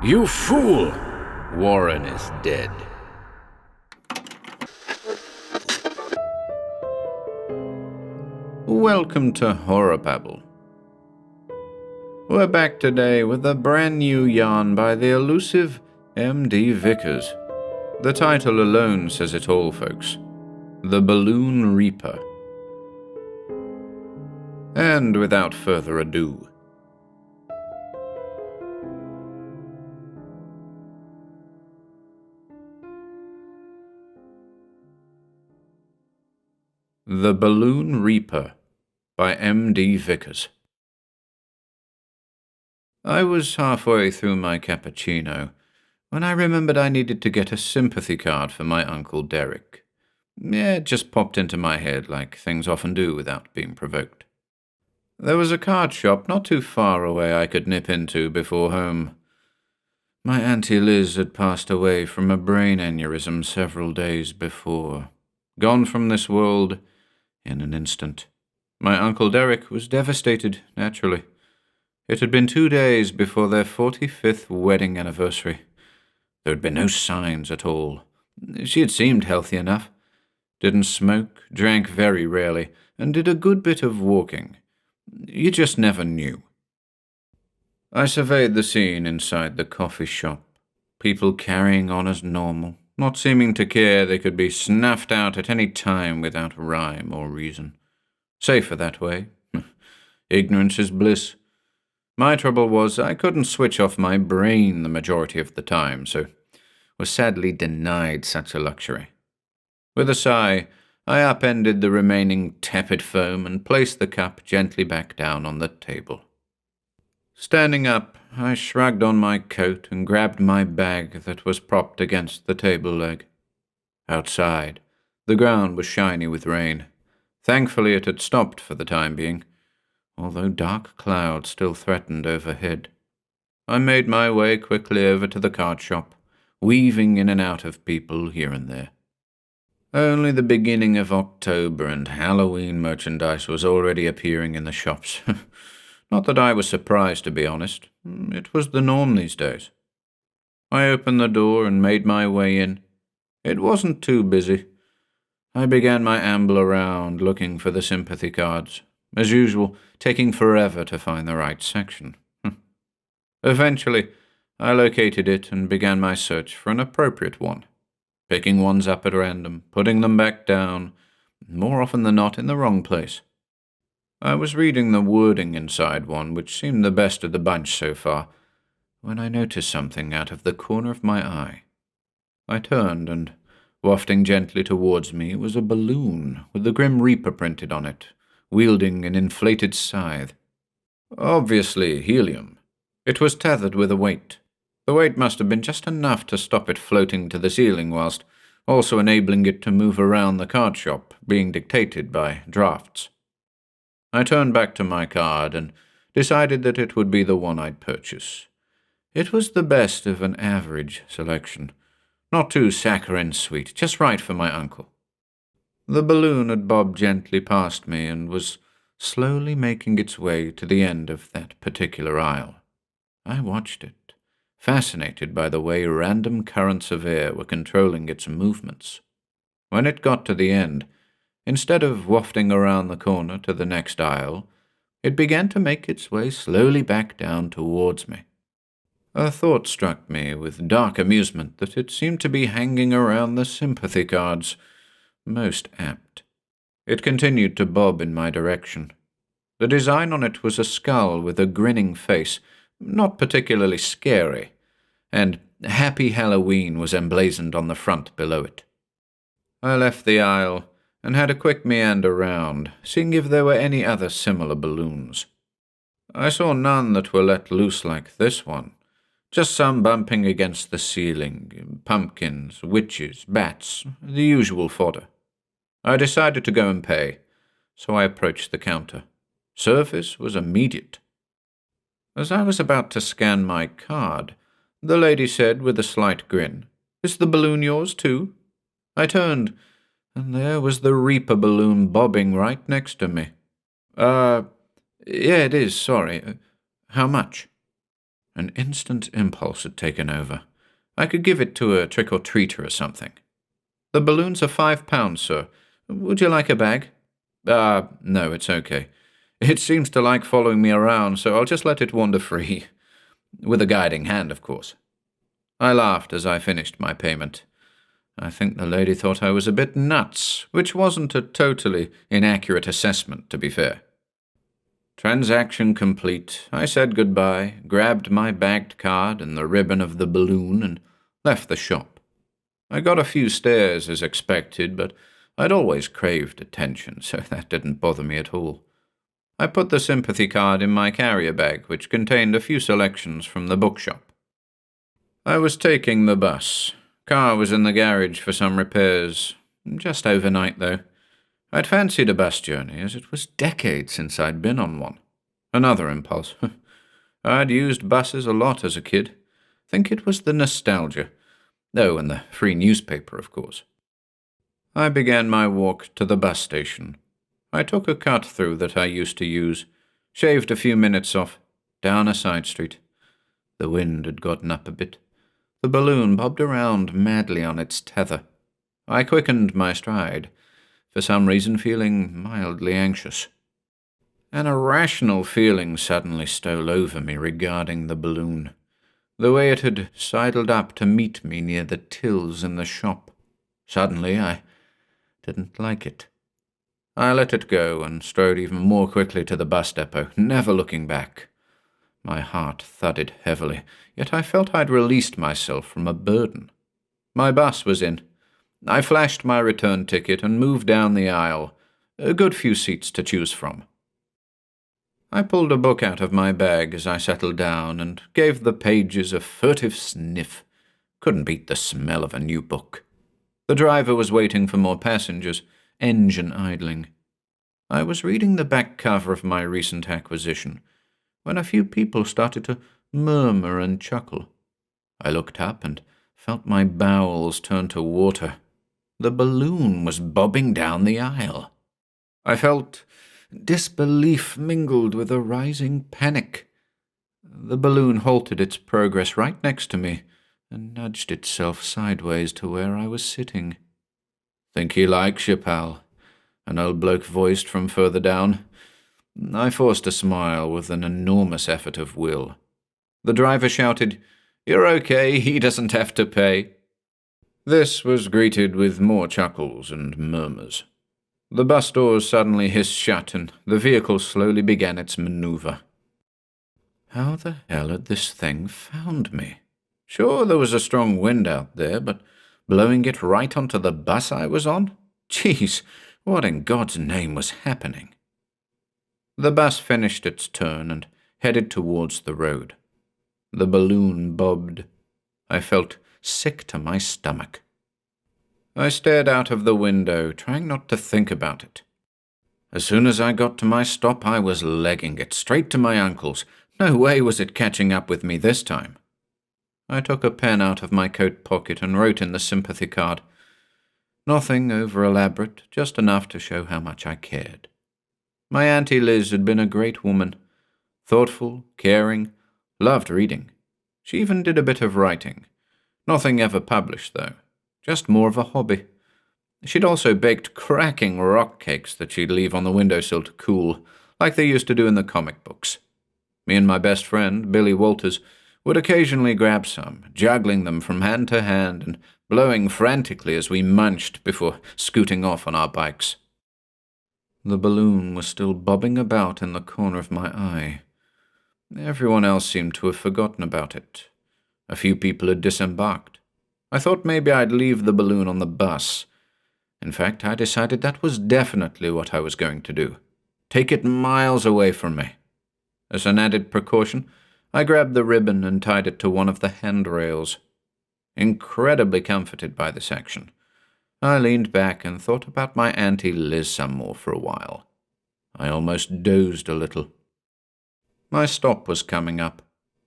You fool! Warren is dead. Welcome to HorrorBabble. We're back today with a brand new yarn by the elusive M.D. Vickers. The title alone says it all, folks. The Balloon Reaper. And without further ado, The Balloon Reaper by M.D. Vickers. I was halfway through my cappuccino when I remembered I needed to get a sympathy card for my Uncle Derek. It just popped into my head like things often do without being provoked. There was a card shop not too far away I could nip into before home. My Auntie Liz had passed away from a brain aneurysm several days before. Gone from this world in an instant. My Uncle Derek was devastated, naturally. It had been 2 days before their 45th wedding anniversary. There had been no signs at all. She had seemed healthy enough. Didn't smoke, drank very rarely, and did a good bit of walking. You just never knew. I surveyed the scene inside the coffee shop. People carrying on as normal, not seeming to care they could be snuffed out at any time without rhyme or reason. Safer that way. Ignorance is bliss. My trouble was I couldn't switch off my brain the majority of the time, so was sadly denied such a luxury. With a sigh, I upended the remaining tepid foam and placed the cup gently back down on the table. Standing up, I shrugged on my coat and grabbed my bag that was propped against the table leg. Outside, the ground was shiny with rain. Thankfully it had stopped for the time being, although dark clouds still threatened overhead. I made my way quickly over to the card shop, weaving in and out of people here and there. Only the beginning of October and Halloween merchandise was already appearing in the shops. Not that I was surprised, to be honest. It was the norm these days. I opened the door and made my way in. It wasn't too busy. I began my amble around, looking for the sympathy cards. As usual, taking forever to find the right section. Eventually, I located it and began my search for an appropriate one. Picking ones up at random, putting them back down, more often than not in the wrong place. I was reading the wording inside one, which seemed the best of the bunch so far, when I noticed something out of the corner of my eye. I turned, and wafting gently towards me was a balloon with the Grim Reaper printed on it, wielding an inflated scythe. Obviously helium. It was tethered with a weight. The weight must have been just enough to stop it floating to the ceiling whilst also enabling it to move around the card shop, being dictated by drafts. I turned back to my card and decided that it would be the one I'd purchase. It was the best of an average selection. Not too saccharine sweet, just right for my uncle. The balloon had bobbed gently past me and was slowly making its way to the end of that particular aisle. I watched it, fascinated by the way random currents of air were controlling its movements. When it got to the end, instead of wafting around the corner to the next aisle, it began to make its way slowly back down towards me. A thought struck me with dark amusement that it seemed to be hanging around the sympathy cards. Most apt. It continued to bob in my direction. The design on it was a skull with a grinning face, not particularly scary, and Happy Halloween was emblazoned on the front below it. I left the aisle and had a quick meander round, seeing if there were any other similar balloons. I saw none that were let loose like this one, just some bumping against the ceiling, pumpkins, witches, bats, the usual fodder. I decided to go and pay, so I approached the counter. Service was immediate. As I was about to scan my card, the lady said with a slight grin, "Is the balloon yours too?" I turned, and there was the Reaper balloon bobbing right next to me. Yeah, it is, sorry. How much?" An instant impulse had taken over. I could give it to a trick-or-treater or something. "The balloons are £5, sir. Would you like a bag?" No, it's okay. It seems to like following me around, so I'll just let it wander free. With a guiding hand, of course." I laughed as I finished my payment. I think the lady thought I was a bit nuts, which wasn't a totally inaccurate assessment, to be fair. Transaction complete. I said goodbye, grabbed my bagged card and the ribbon of the balloon, and left the shop. I got a few stares as expected, but I'd always craved attention, so that didn't bother me at all. I put the sympathy card in my carrier bag, which contained a few selections from the bookshop. I was taking the bus. Car was in the garage for some repairs. Just overnight, though. I'd fancied a bus journey, as it was decades since I'd been on one. Another impulse. I'd used buses a lot as a kid. Think it was the nostalgia. Oh, and the free newspaper, of course. I began my walk to the bus station. I took a cut-through that I used to use, shaved a few minutes off, down a side street. The wind had gotten up a bit. The balloon bobbed around madly on its tether. I quickened my stride, for some reason feeling mildly anxious. An irrational feeling suddenly stole over me regarding the balloon, the way it had sidled up to meet me near the tills in the shop. Suddenly I didn't like it. I let it go and strode even more quickly to the bus depot, never looking back. My heart thudded heavily, yet I felt I'd released myself from a burden. My bus was in. I flashed my return ticket and moved down the aisle, a good few seats to choose from. I pulled a book out of my bag as I settled down and gave the pages a furtive sniff. Couldn't beat the smell of a new book. The driver was waiting for more passengers, engine idling. I was reading the back cover of my recent acquisition when a few people started to murmur and chuckle. I looked up and felt my bowels turn to water. The balloon was bobbing down the aisle. I felt disbelief mingled with a rising panic. The balloon halted its progress right next to me and nudged itself sideways to where I was sitting. "Think he likes you, pal?" an old bloke voiced from further down. I forced a smile with an enormous effort of will. The driver shouted, "You're okay, he doesn't have to pay." This was greeted with more chuckles and murmurs. The bus doors suddenly hissed shut and the vehicle slowly began its maneuver. How the hell had this thing found me? Sure, there was a strong wind out there, but blowing it right onto the bus I was on? Jeez, what in God's name was happening? The bus finished its turn and headed towards the road. The balloon bobbed. I felt sick to my stomach. I stared out of the window, trying not to think about it. As soon as I got to my stop, I was legging it straight to my uncle's. No way was it catching up with me this time. I took a pen out of my coat pocket and wrote in the sympathy card. Nothing over-elaborate, just enough to show how much I cared. My Auntie Liz had been a great woman. Thoughtful, caring, loved reading. She even did a bit of writing. Nothing ever published, though. Just more of a hobby. She'd also baked cracking rock cakes that she'd leave on the windowsill to cool, like they used to do in the comic books. Me and my best friend, Billy Walters, would occasionally grab some, juggling them from hand to hand and blowing frantically as we munched before scooting off on our bikes. The balloon was still bobbing about in the corner of my eye. Everyone else seemed to have forgotten about it. A few people had disembarked. I thought maybe I'd leave the balloon on the bus. In fact, I decided that was definitely what I was going to do. Take it miles away from me. As an added precaution, I grabbed the ribbon and tied it to one of the handrails. Incredibly comforted by this action, I leaned back and thought about my Auntie Liz some more for a while. I almost dozed a little. My stop was coming up.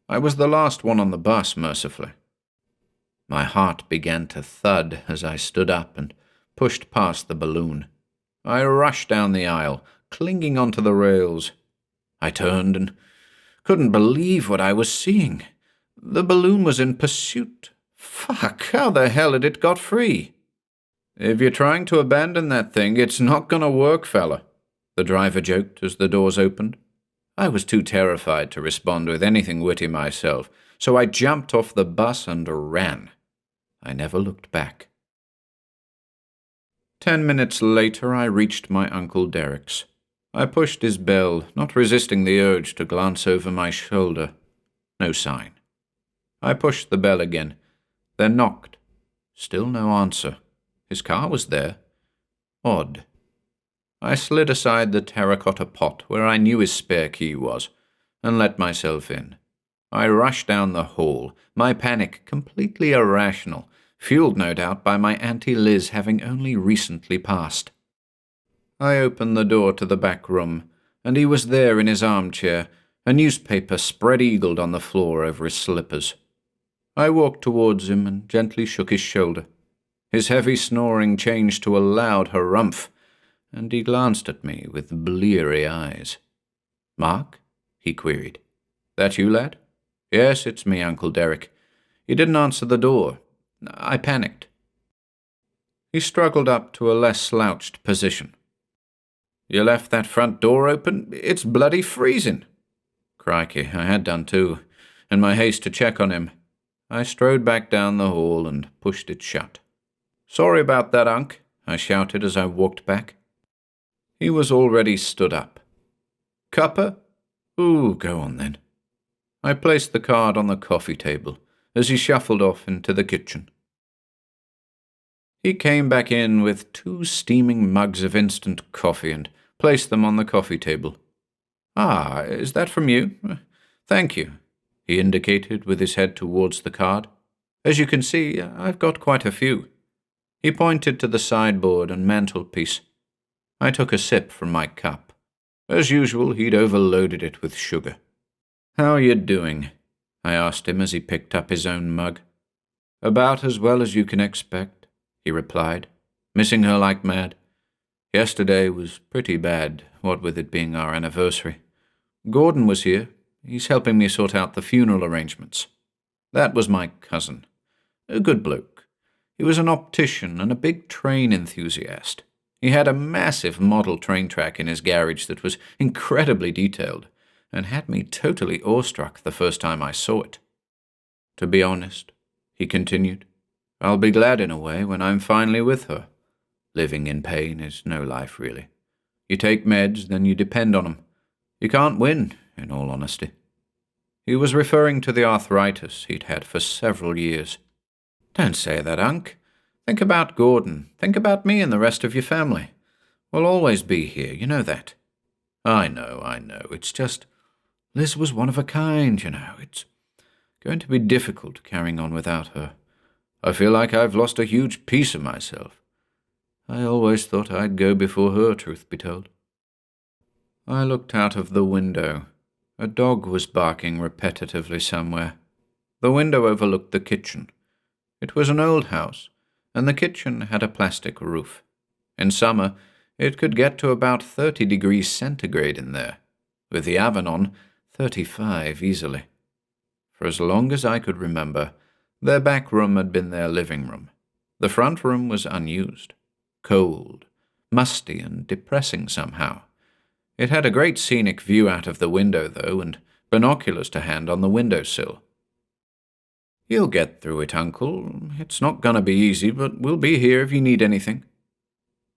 I was the last one on the bus, mercifully. My heart began to thud as I stood up and pushed past the balloon. I rushed down the aisle, clinging onto the rails. I turned and couldn't believe what I was seeing. The balloon was in pursuit. Fuck, how the hell had it got free? If you're trying to abandon that thing, it's not gonna work, fella, the driver joked as the doors opened. I was too terrified to respond with anything witty myself, so I jumped off the bus and ran. I never looked back. 10 minutes later, I reached my Uncle Derek's. I pushed his bell, not resisting the urge to glance over my shoulder. No sign. I pushed the bell again, then knocked. Still no answer. His car was there. Odd. I slid aside the terracotta pot where I knew his spare key was, and let myself in. I rushed down the hall, my panic completely irrational, fueled no doubt by my Auntie Liz having only recently passed. I opened the door to the back room, and he was there in his armchair, a newspaper spread-eagled on the floor over his slippers. I walked towards him and gently shook his shoulder. His heavy snoring changed to a loud harumph, and he glanced at me with bleary eyes. "Mark?" he queried. "That you, lad?" "Yes, it's me, Uncle Derek." He didn't answer the door. I panicked. He struggled up to a less slouched position. "You left that front door open? It's bloody freezing." Crikey, I had done too. In my haste to check on him, I strode back down the hall and pushed it shut. "Sorry about that, Unc," I shouted as I walked back. He was already stood up. "Cuppa? Ooh, go on then." I placed the card on the coffee table as he shuffled off into the kitchen. He came back in with 2 steaming mugs of instant coffee and placed them on the coffee table. "Ah, is that from you? Thank you," he indicated with his head towards the card. "As you can see, I've got quite a few." He pointed to the sideboard and mantelpiece. I took a sip from my cup. As usual, he'd overloaded it with sugar. "How are you doing?" I asked him as he picked up his own mug. "About as well as you can expect," he replied, "missing her like mad. Yesterday was pretty bad, what with it being our anniversary. Gordon was here. He's helping me sort out the funeral arrangements. That was my cousin. A good bloke. He was an optician and a big train enthusiast. He had a massive model train track in his garage that was incredibly detailed, and had me totally awestruck the first time I saw it. To be honest," he continued, "I'll be glad in a way when I'm finally with her. Living in pain is no life, really. You take meds, then you depend on 'em. You can't win, in all honesty." He was referring to the arthritis he'd had for several years. "Don't say that, Unc. Think about Gordon. Think about me and the rest of your family. We'll always be here, you know that." I know. It's just, Liz was one of a kind, you know. It's going to be difficult carrying on without her. I feel like I've lost a huge piece of myself. I always thought I'd go before her, truth be told." I looked out of the window. A dog was barking repetitively somewhere. The window overlooked the kitchen. It was an old house, and the kitchen had a plastic roof. In summer, it could get to about 30 degrees centigrade in there. With the oven on, 35 easily. For as long as I could remember, their back room had been their living room. The front room was unused. Cold, musty, and depressing somehow. It had a great scenic view out of the window, though, and binoculars to hand on the windowsill. "You'll get through it, Uncle. It's not gonna be easy, but we'll be here if you need anything."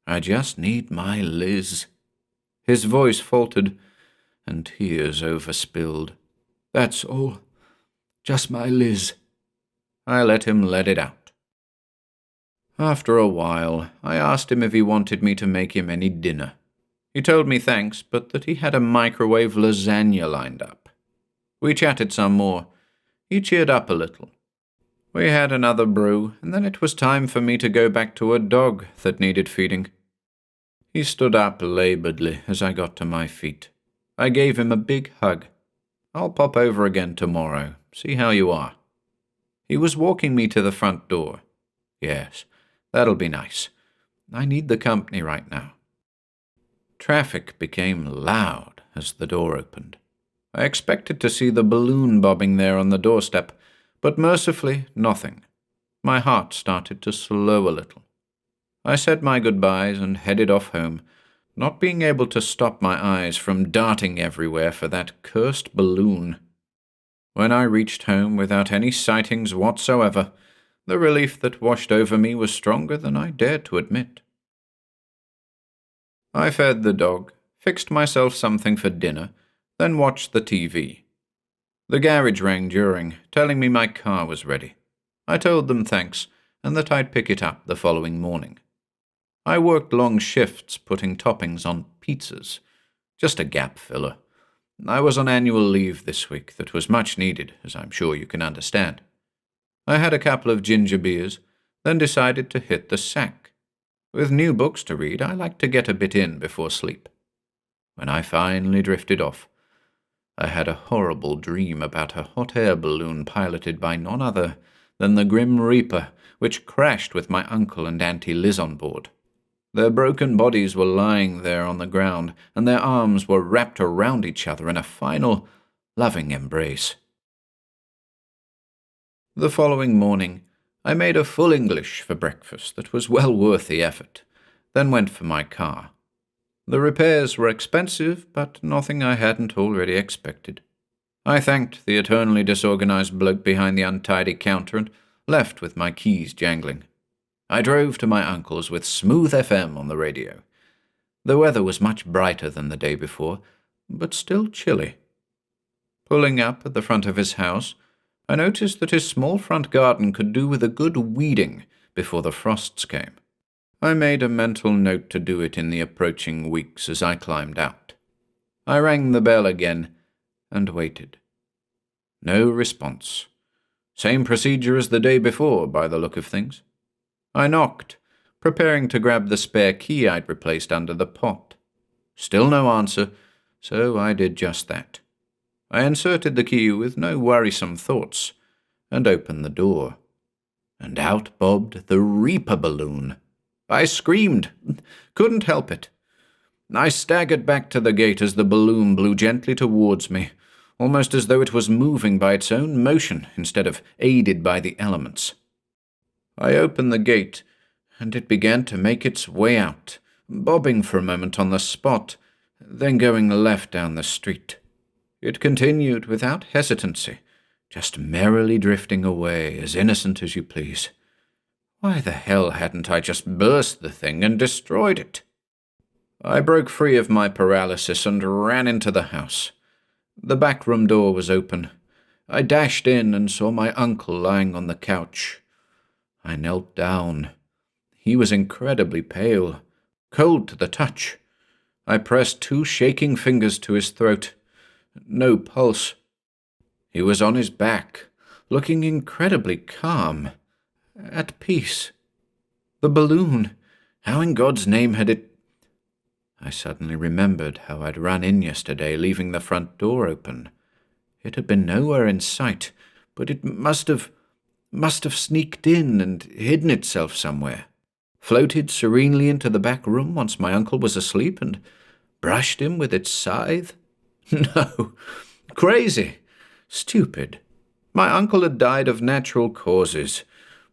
"I just need my Liz." His voice faltered, and tears overspilled. "That's all. Just my Liz." I let him let it out. After a while, I asked him if he wanted me to make him any dinner. He told me thanks, but that he had a microwave lasagna lined up. We chatted some more. He cheered up a little. We had another brew, and then it was time for me to go back to a dog that needed feeding. He stood up laboredly as I got to my feet. I gave him a big hug. "I'll pop over again tomorrow, see how you are." He was walking me to the front door. "Yes, that'll be nice. I need the company right now." Traffic became loud as the door opened. I expected to see the balloon bobbing there on the doorstep, But mercifully, nothing. My heart started to slow a little. I said my goodbyes and headed off home, not being able to stop my eyes from darting everywhere for that cursed balloon. When I reached home without any sightings whatsoever, the relief that washed over me was stronger than I dared to admit. I fed the dog, fixed myself something for dinner, then watched the TV. The garage rang during, telling me my car was ready. I told them thanks, and that I'd pick it up the following morning. I worked long shifts putting toppings on pizzas. Just a gap filler. I was on annual leave this week that was much needed, as I'm sure you can understand. I had a couple of ginger beers, then decided to hit the sack. With new books to read, I like to get a bit in before sleep. When I finally drifted off, I had a horrible dream about a hot air balloon piloted by none other than the Grim Reaper, which crashed with my uncle and Auntie Liz on board. Their broken bodies were lying there on the ground, and their arms were wrapped around each other in a final, loving embrace. The following morning, I made a full English for breakfast that was well worth the effort, then went for my car. The repairs were expensive, but nothing I hadn't already expected. I thanked the eternally disorganized bloke behind the untidy counter and left with my keys jangling. I drove to my uncle's with Smooth FM on the radio. The weather was much brighter than the day before, but still chilly. Pulling up at the front of his house, I noticed that his small front garden could do with a good weeding before the frosts came. I made a mental note to do it in the approaching weeks as I climbed out. I rang the bell again and waited. No response. Same procedure as the day before, by the look of things. I knocked, preparing to grab the spare key I'd replaced under the pot. Still no answer, so I did just that. I inserted the key with no worrisome thoughts and opened the door. And out bobbed the Reaper balloon. I screamed. Couldn't help it. I staggered back to the gate as the balloon blew gently towards me, almost as though it was moving by its own motion instead of aided by the elements. I opened the gate, and it began to make its way out, bobbing for a moment on the spot, then going left down the street. It continued without hesitancy, just merrily drifting away, as innocent as you please. Why the hell hadn't I just burst the thing and destroyed it? I broke free of my paralysis and ran into the house. The back room door was open. I dashed in and saw my uncle lying on the couch. I knelt down. He was incredibly pale, cold to the touch. I pressed 2 shaking fingers to his throat. No pulse. He was on his back, looking incredibly calm, at peace. The balloon, how in God's name had it... I suddenly remembered how I'd run in yesterday, leaving the front door open. It had been nowhere in sight, but it must have sneaked in and hidden itself somewhere, floated serenely into the back room once my uncle was asleep and brushed him with its scythe. No, crazy, stupid. My uncle had died of natural causes.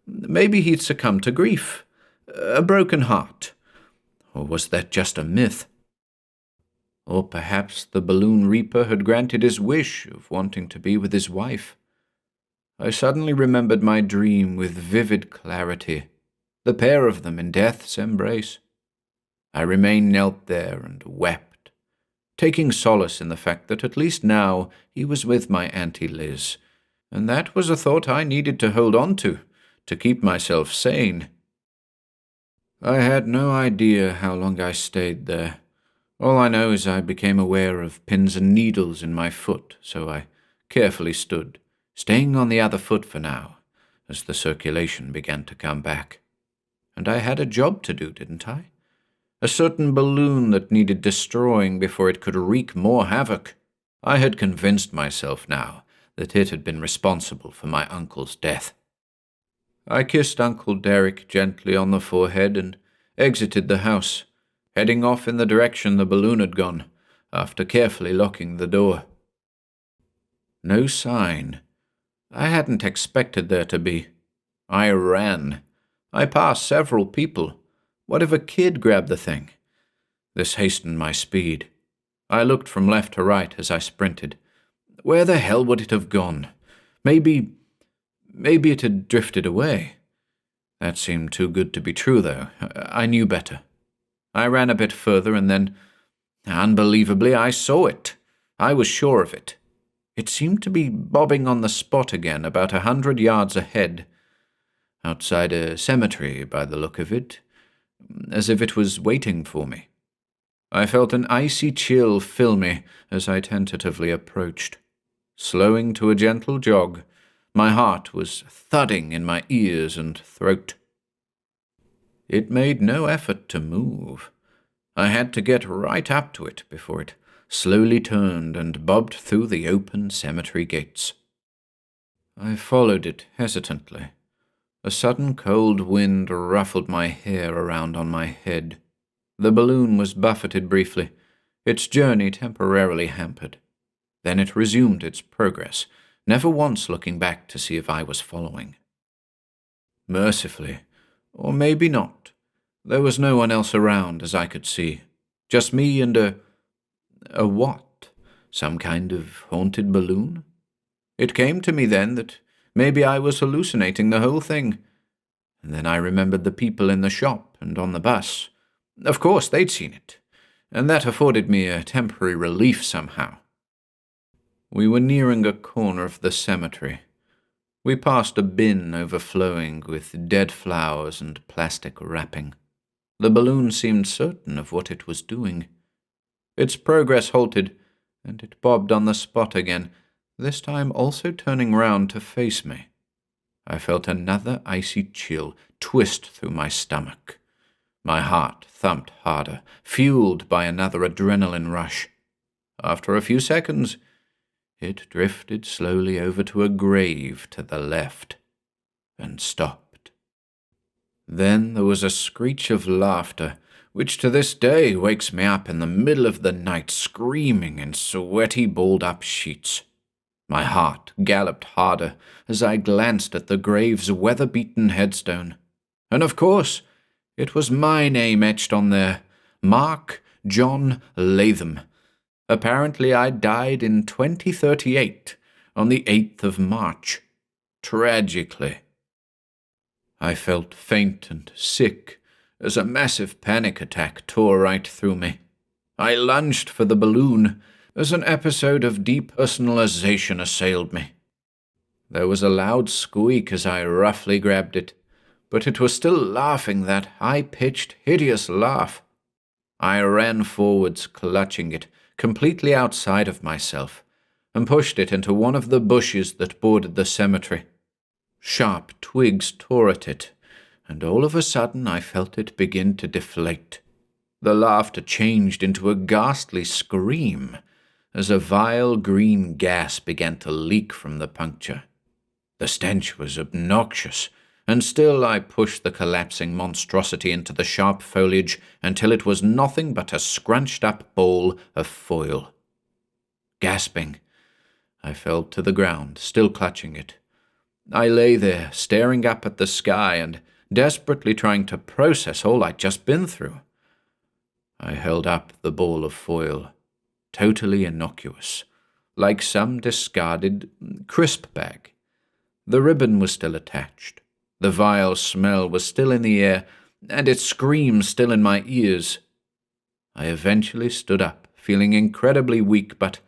Maybe he'd succumbed to grief, a broken heart. Or was that just a myth? Or perhaps the Balloon Reaper had granted his wish of wanting to be with his wife. I suddenly remembered my dream with vivid clarity, the pair of them in death's embrace. I remained knelt there and wept, taking solace in the fact that at least now he was with my Auntie Liz, and that was a thought I needed to hold on to keep myself sane. I had no idea how long I stayed there. All I know is I became aware of pins and needles in my foot, so I carefully stood, staying on the other foot for now, as the circulation began to come back. And I had a job to do, didn't I? A certain balloon that needed destroying before it could wreak more havoc. I had convinced myself now that it had been responsible for my uncle's death. I kissed Uncle Derek gently on the forehead and exited the house, heading off in the direction the balloon had gone, after carefully locking the door. No sign, I hadn't expected there to be. I ran. I passed several people. What if a kid grabbed the thing? This hastened my speed. I looked from left to right as I sprinted. Where the hell would it have gone? Maybe it had drifted away. That seemed too good to be true, though. I knew better. I ran a bit further, and then, unbelievably, I saw it. I was sure of it. It seemed to be bobbing on the spot again, about 100 yards ahead, outside a cemetery by the look of it, as if it was waiting for me. I felt an icy chill fill me as I tentatively approached. Slowing to a gentle jog, my heart was thudding in my ears and throat. It made no effort to move. I had to get right up to it before it slowly turned and bobbed through the open cemetery gates. I followed it hesitantly. A sudden cold wind ruffled my hair around on my head. The balloon was buffeted briefly, its journey temporarily hampered. Then it resumed its progress, never once looking back to see if I was following. Mercifully, or maybe not, there was no one else around as I could see. Just me and a what? Some kind of haunted balloon? It came to me then that maybe I was hallucinating the whole thing. And then I remembered the people in the shop and on the bus. Of course, they'd seen it, and that afforded me a temporary relief somehow. We were nearing a corner of the cemetery. We passed a bin overflowing with dead flowers and plastic wrapping. The balloon seemed certain of what it was doing. Its progress halted, and it bobbed on the spot again, this time also turning round to face me. I felt another icy chill twist through my stomach. My heart thumped harder, fueled by another adrenaline rush. After a few seconds, it drifted slowly over to a grave to the left, and stopped. Then there was a screech of laughter, which to this day wakes me up in the middle of the night screaming in sweaty balled-up sheets. My heart galloped harder as I glanced at the grave's weather-beaten headstone. And of course, it was my name etched on there, Mark John Latham. Apparently I died in 2038, on the 8th of March. Tragically. I felt faint and sick as a massive panic attack tore right through me. I lunged for the balloon as an episode of depersonalization assailed me. There was a loud squeak as I roughly grabbed it, but it was still laughing that high-pitched, hideous laugh. I ran forwards, clutching it, completely outside of myself, and pushed it into one of the bushes that bordered the cemetery. Sharp twigs tore at it, and all of a sudden I felt it begin to deflate. The laughter changed into a ghastly scream as a vile green gas began to leak from the puncture. The stench was obnoxious, and still I pushed the collapsing monstrosity into the sharp foliage until it was nothing but a scrunched-up ball of foil. Gasping, I fell to the ground, still clutching it. I lay there, staring up at the sky and desperately trying to process all I'd just been through. I held up the ball of foil, totally innocuous, like some discarded crisp bag. The ribbon was still attached. The vile smell was still in the air, and its scream still in my ears. I eventually stood up, feeling incredibly weak, but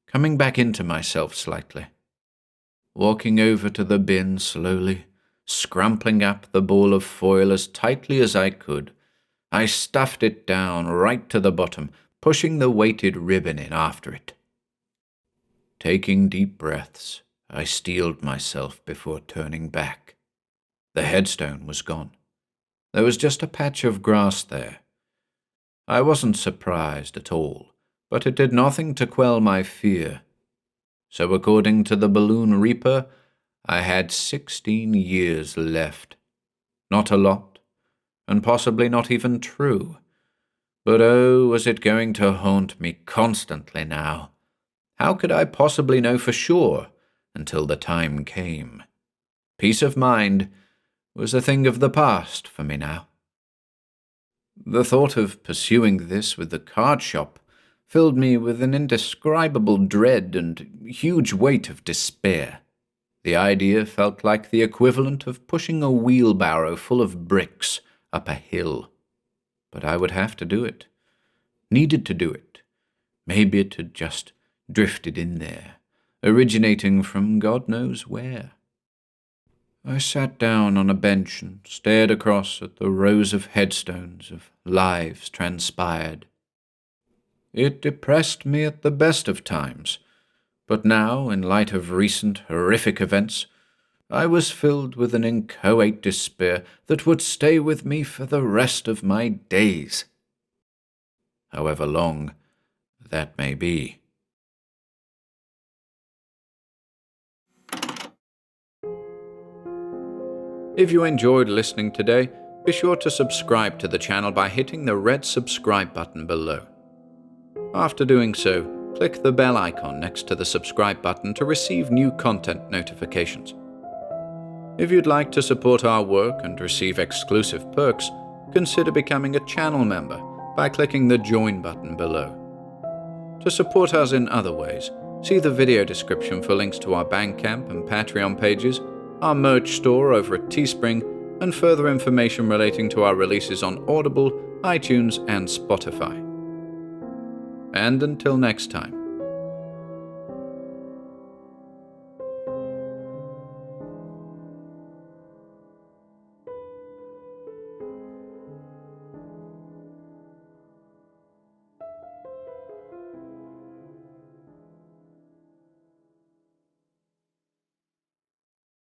coming back into myself slightly. Walking over to the bin slowly, scrumpling up the ball of foil as tightly as I could, I stuffed it down right to the bottom, pushing the weighted ribbon in after it. Taking deep breaths, I steeled myself before turning back. The headstone was gone. There was just a patch of grass there. I wasn't surprised at all, but it did nothing to quell my fear. So according to the Balloon Reaper, I had 16 years left. Not a lot, and possibly not even true. But oh, was it going to haunt me constantly now? How could I possibly know for sure? until the time came. Peace of mind was a thing of the past for me now. The thought of pursuing this with the card shop filled me with an indescribable dread and huge weight of despair. The idea felt like the equivalent of pushing a wheelbarrow full of bricks up a hill. But I would have to do it. Needed to do it. Maybe it had just drifted in there, originating from God knows where. I sat down on a bench and stared across at the rows of headstones of lives transpired. It depressed me at the best of times, but now, in light of recent horrific events, I was filled with an inchoate despair that would stay with me for the rest of my days. However long that may be. If you enjoyed listening today, be sure to subscribe to the channel by hitting the red subscribe button below. After doing so, click the bell icon next to the subscribe button to receive new content notifications. If you'd like to support our work and receive exclusive perks, consider becoming a channel member by clicking the join button below. To support us in other ways, see the video description for links to our Bandcamp and Patreon pages, our merch store over at Teespring, and further information relating to our releases on Audible, iTunes, and Spotify. And until next time,